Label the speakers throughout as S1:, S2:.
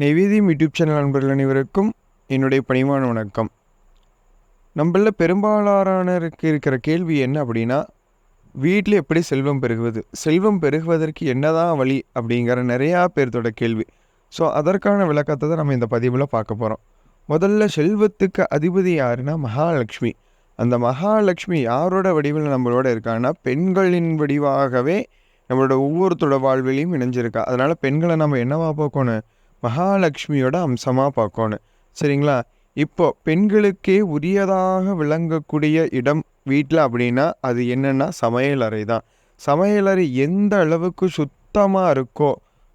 S1: நெய்வேதியம் YouTube channel நண்பர்கள் அனைவருக்கும் என்னுடைய பணிவான வணக்கம். நம்மள பெரும்பாலானருக்கு இருக்கிற கேள்வி என்ன அப்படின்னா, வீட்டில் எப்படி செல்வம் பெருகுவது, செல்வம் பெருகுவதற்கு என்னதான் வழி அப்படிங்கிற நிறையா பேர்த்தோட கேள்வி. ஸோ அதற்கான விளக்கத்தை தான் நம்ம இந்த பதிவில் பார்க்க போகிறோம். முதல்ல செல்வத்துக்கு அதிபதி யாருன்னா மகாலட்சுமி. அந்த மகாலட்சுமி யாரோட வடிவில் நம்மளோட இருக்காங்கன்னா, பெண்களின் வடிவாகவே நம்மளோட ஒவ்வொருத்தோட வாழ்விலையும் இணைஞ்சிருக்கா. அதனால் பெண்களை நம்ம என்னவா பார்க்கணும், மகாலட்சுமியோட அம்சமாக பார்க்கணும். சரிங்களா? இப்போ பெண்களுக்கே உரியதாக விளங்கக்கூடிய இடம் வீட்டில் அப்படின்னா அது என்னென்னா சமையலறை தான். சமையலறை எந்த அளவுக்கு சுத்தமாக இருக்கோ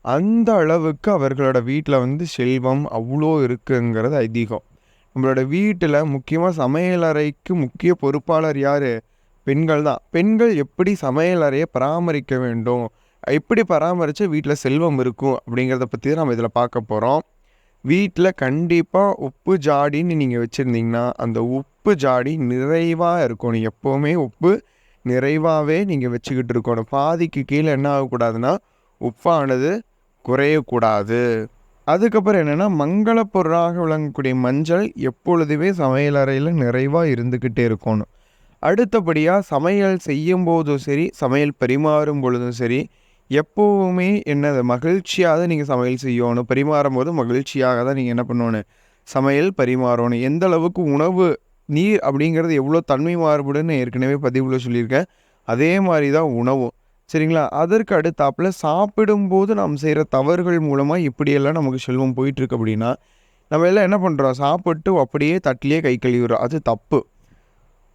S1: அந்த அளவுக்கு அவர்களோட வீட்டில் செல்வம் அவ்வளோ இருக்குங்கிறது ஐதீகம். நம்மளோட வீட்டில் முக்கியமாக சமையலறைக்கு முக்கிய பொறுப்பாளர் யார்? பெண்கள் தான். பெண்கள் எப்படி சமையலறையை பராமரிக்க வேண்டும், எப்படி பராமரித்தா வீட்டில் செல்வம் இருக்கும் அப்படிங்கிறத பற்றி தான் நம்ம இதில் பார்க்க போகிறோம். வீட்டில் கண்டிப்பாக உப்பு ஜாடின்னு நீங்கள் வச்சுருந்தீங்கன்னா அந்த உப்பு ஜாடி நிறைவாக இருக்கணும். எப்போவுமே உப்பு நிறைவாகவே நீங்கள் வச்சுக்கிட்டு இருக்கணும். பாதிக்கு கீழே என்ன ஆகக்கூடாதுன்னா உப்பானது குறையக்கூடாது. அதுக்கப்புறம் என்னென்னா, மங்கள பொருளாக விளங்கக்கூடிய மஞ்சள் எப்பொழுதுமே சமையலறையில் நிறைவாக இருந்துக்கிட்டே இருக்கணும். அடுத்தபடியாக சமையல் செய்யும் போதும் சரி, சமையல் பரிமாறும் பொழுதும் சரி, எப்போவுமே என்னது மகிழ்ச்சியாக தான் நீங்கள் சமையல் செய்யணும். பரிமாறும் போது மகிழ்ச்சியாக தான் நீங்கள் என்ன பண்ணணும், சமையல் பரிமாறணும். எந்த அளவுக்கு உணவு நீர் அப்படிங்கிறது எவ்வளோ தன்மை மாறுபடுன்னு ஏற்கனவே பதிவில் சொல்லியிருக்கேன். அதே மாதிரி தான் உணவும். சரிங்களா? அதற்கு அடுத்தாப்பில் சாப்பிடும்போது நாம் செய்கிற தவறுகள் மூலமாக இப்படியெல்லாம் நமக்கு செல்வம் போயிட்டுருக்கு அப்படின்னா, நம்ம எல்லாம் என்ன பண்ணுறோம், சாப்பிட்டு அப்படியே தட்டிலேயே கை கழுவிடுறோம். அது தப்பு.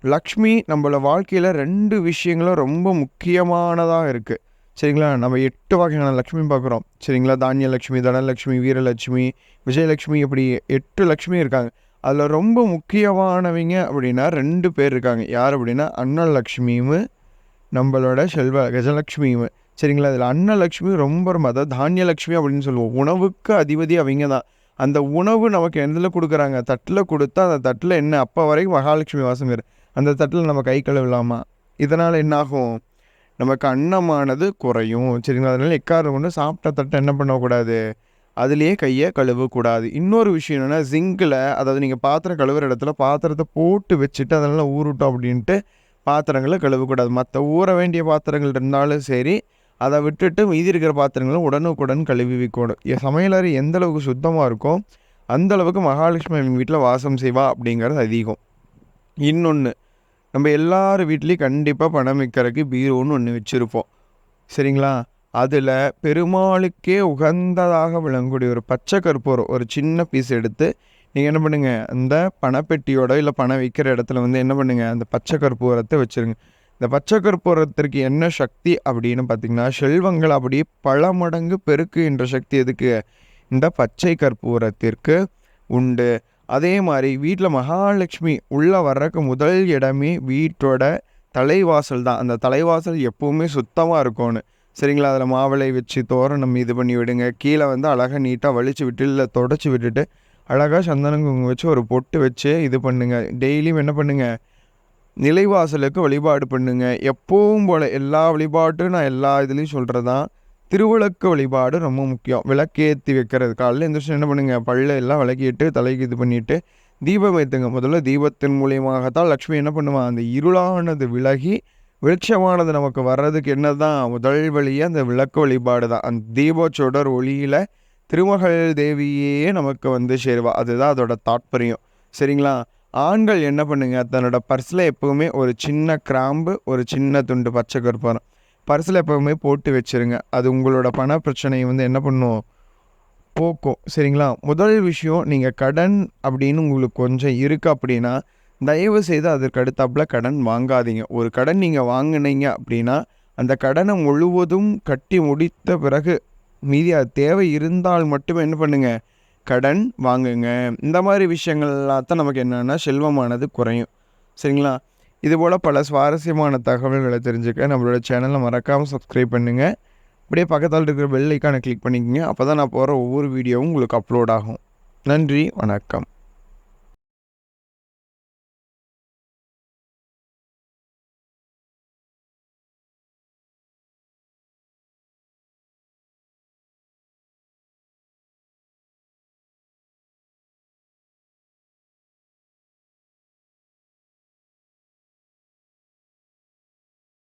S1: லக்ஷ்மி நம்மளோட வாழ்க்கையில் 2 விஷயங்களும் ரொம்ப முக்கியமானதாக இருக்குது. சரிங்களா? நம்ம 8 வகையான லக்ஷ்மி பார்க்குறோம். சரிங்களா? தானியலக்ஷ்மி, தனலக்ஷ்மி, வீரலட்சுமி, விஜயலட்சுமி, இப்படி 8 லக்ஷ்மி இருக்காங்க. அதில் ரொம்ப முக்கியமானவங்க அப்படின்னா 2 பேர் இருக்காங்க. யார் அப்படின்னா அன்னலக்ஷ்மியும் நம்மளோட கஜலக்ஷ்மியும். சரிங்களா? அதில் அன்னலக்ஷ்மி ரொம்ப அதாவது தானியலக்ஷ்மி அப்படின்னு சொல்லுவோம். உணவுக்கு அதிபதி அவங்க தான். அந்த உணவு நமக்கு எதில் கொடுக்குறாங்க, தட்டில் கொடுத்தா அந்த தட்டில் என்ன அப்போ வரைக்கும் மகாலட்சுமி வாசம் வேறு. அந்த தட்டில் நம்ம கை கழுவலாமா? இதனால் என்னாகும், நமக்கு அன்னமானது குறையும். சரிங்களா? அதனால எக்காரணம் கொண்டு சாப்பிட்ட தட்டை என்ன பண்ணக்கூடாது, அதுலேயே கையை கழுவக்கூடாது. இன்னொரு விஷயம் என்னென்னா, ஜிங்கில் அதாவது நீங்கள் பாத்திரம் கழுவுற இடத்துல பாத்திரத்தை போட்டு வச்சுட்டு அதனால் ஊறட்டும் அப்படின்ட்டு பாத்திரங்களை கழுவக்கூடாது. மற்ற ஊற வேண்டிய பாத்திரங்கள் இருந்தாலும் சரி, அதை விட்டுட்டு மீதி இருக்கிற பாத்திரங்களும் உடனுக்குடன் கழுவி வைக்கணும். சமையலறை எந்த அளவுக்கு சுத்தமாக இருக்கோ அந்தளவுக்கு மகாலட்சுமி அவங்க வீட்டில் வாசம் செய்வா அப்படிங்கிறது அதிகம். இன்னொன்று, நம்ம எல்லார் வீட்லேயும் கண்டிப்பாக பணம் வைக்கிறதுக்கு பீரோன்னு ஒன்று வச்சுருப்போம். சரிங்களா? அதில் பெருமாளுக்கே உகந்ததாக விளங்கக்கூடிய ஒரு பச்சை கற்பூரம் ஒரு சின்ன பீஸ் எடுத்து நீங்கள் என்ன பண்ணுங்கள், அந்த பணப்பெட்டியோட இல்லை பணம் வைக்கிற இடத்துல என்ன பண்ணுங்கள், அந்த பச்சை கற்பூரத்தை வச்சுருங்க. இந்த பச்சை கற்பூரத்திற்கு என்ன சக்தி அப்படின்னு பார்த்திங்கன்னா, செல்வங்கள் அப்படியே பல மடங்கு பெருக்கு என்ற சக்தி எதுக்கு, இந்த பச்சை கற்பூரத்திற்கு உண்டு. அதே மாதிரி வீட்டில் மகாலட்சுமி உள்ளே வர்றதுக்கு முதல் இடமே வீட்டோட தலைவாசல் தான். அந்த தலைவாசல் எப்போவுமே சுத்தமாக இருக்கணும். சரிங்களா? அதில் மாவிளை வச்சு தோரணம் இது பண்ணி விடுங்க. கீழே அழகாக நீட்டாக வலிச்சு விட்டு இல்லை தொடச்சி விட்டுட்டு அழகாக சந்தனம் குங்குமம் வச்சு ஒரு பொட்டு வச்சு இது பண்ணுங்கள். டெய்லியும் என்ன பண்ணுங்கள், நிலைவாசலுக்கு வழிபாடு பண்ணுங்கள். எப்பவும் போல் எல்லா வழிபாட்டும் நான் எல்லா இதுலேயும் சொல்கிறது தான். திருவிளக்கு வழிபாடு ரொம்ப முக்கியம். விளக்கேற்றி வைக்கிறது. காலையில் எந்திரிச்சு என்ன பண்ணுங்கள், பல்ல எல்லாம் விளக்கிட்டு தலைக்கு இது பண்ணிவிட்டு தீபம் ஏற்றுங்க. முதல்ல தீபத்தின் மூலியமாகத்தான் லக்ஷ்மி என்ன பண்ணுவான், அந்த இருளானது விலகி வெளிச்சமானது நமக்கு வர்றதுக்கு என்ன தான் முதல் வழியே அந்த விளக்கு வழிபாடு தான். அந்த தீபச்சொடர் ஒளியில் திருமகள் தேவியே நமக்கு சேருவா. அதுதான் அதோட தாற்பயம். சரிங்களா? ஆண்கள் என்ன பண்ணுங்க, தன்னோட பர்ஸில் எப்போவுமே ஒரு சின்ன கிராம்பு, ஒரு சின்ன துண்டு பச்சை கற்பூரம் பர்ஸில் எப்போவுமே போட்டு வச்சுருங்க. அது உங்களோட பண பிரச்சனையை என்ன பண்ணும், போக்கும். சரிங்களா? முதல் விஷயம், நீங்கள் கடன் அப்படின்னு உங்களுக்கு கொஞ்சம் இருக்குது அப்படின்னா தயவு செய்து அதற்கு அடுத்தாப்பில் கடன் வாங்காதீங்க. ஒரு கடன் நீங்கள் வாங்கினீங்க அப்படின்னா அந்த கடனை முழுவதும் கட்டி முடித்த பிறகு மீதி அது தேவை இருந்தால் மட்டுமே என்ன பண்ணுங்கள், கடன் வாங்குங்க. இந்த மாதிரி விஷயங்கள் எல்லாத்தான் நமக்கு என்னென்னா செல்வமானது குறையும். சரிங்களா? இதுபோல் பல சுவாரஸ்யமான தகவல்களை தெரிஞ்சுக்க நம்மளோட சேனலை மறக்காமல் சப்ஸ்கிரைப் பண்ணுங்கள். அப்படியே பக்கத்தில் இருக்கிற பெல் ஐக்கானை கிளிக் பண்ணிக்கோங்க. அப்போ தான் நான் போகிற ஒவ்வொரு வீடியோவும் உங்களுக்கு அப்லோட் ஆகும். நன்றி, வணக்கம்.